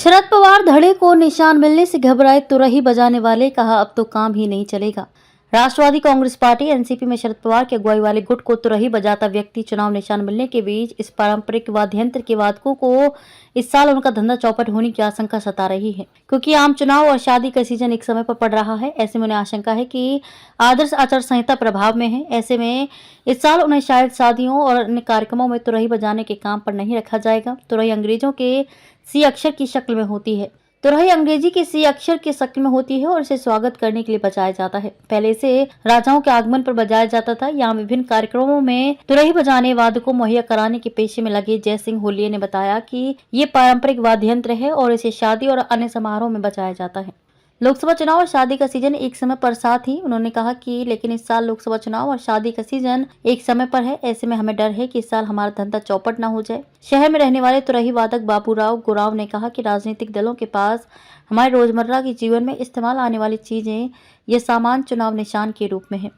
शरद पवार धड़े को निशान मिलने से घबराए तुरही बजाने वाले, कहा अब तो काम ही नहीं चलेगा। राष्ट्रवादी कांग्रेस पार्टी एनसीपी में शरद पवार की अगुवाई वाले गुट को तुरही बजाता व्यक्ति चुनाव निशान मिलने के बीच इस पारंपरिक वाद्य यंत्र के वादकों को इस साल उनका धंधा चौपट होने की आशंका सता रही है, क्योंकि आम चुनाव और शादी का सीजन एक समय पर पड़ रहा है। ऐसे में उन्हें आशंका है कि आदर्श आचार संहिता प्रभाव में है। ऐसे में इस साल उन्हें शायद शादियों और अन्य कार्यक्रमों में तुरही बजाने के काम पर नहीं रखा जाएगा। तुरही अंग्रेजों के सी अक्षर की शक्ल में होती है। तुरही अंग्रेजी के सी अक्षर की शक्ल में होती है और इसे स्वागत करने के लिए बजाया जाता है। पहले इसे राजाओं के आगमन पर बजाया जाता था। यहाँ विभिन्न कार्यक्रमों में तुरही बजाने वाद्य को मुहैया कराने के पेशे में लगे जय सिंह होलिये ने बताया कि ये पारंपरिक वाद्य यंत्र है और इसे शादी और अन्य समारोह में बजाया जाता है। लोकसभा चुनाव और शादी का सीजन एक समय पर, साथ ही उन्होंने कहा कि लेकिन इस साल लोकसभा चुनाव और शादी का सीजन एक समय पर है। ऐसे में हमें डर है कि इस साल हमारा धंधा चौपट न हो जाए। शहर में रहने वाले तुरही वादक बाबूराव गुराव ने कहा कि राजनीतिक दलों के पास हमारे रोजमर्रा के जीवन में इस्तेमाल आने वाली चीजें ये सामान चुनाव निशान के रूप में है।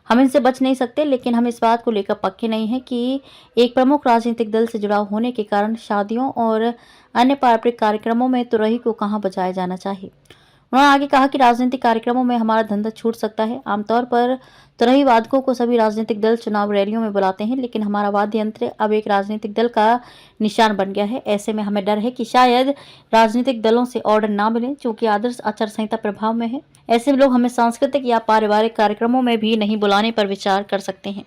हम इनसे बच नहीं सकते, लेकिन हम इस बात को लेकर पक्के नहीं है कि एक प्रमुख राजनीतिक दल से जुड़ाव होने के कारण शादियों और अन्य पारंपरिक कार्यक्रमों में तुरही को कहाँ बजाया जाना चाहिए। उन्होंने आगे कहा कि राजनीतिक कार्यक्रमों में हमारा धंधा छूट सकता है। आमतौर पर तुरही वादकों को सभी राजनीतिक दल चुनाव रैलियों में बुलाते हैं, लेकिन हमारा वाद्य यंत्र अब एक राजनीतिक दल का निशान बन गया है। ऐसे में हमें डर है कि शायद राजनीतिक दलों से ऑर्डर ना मिले, क्योंकि आदर्श आचार संहिता प्रभाव में है। ऐसे में लोग हमें सांस्कृतिक या पारिवारिक कार्यक्रमों में भी नहीं बुलाने पर विचार कर सकते हैं।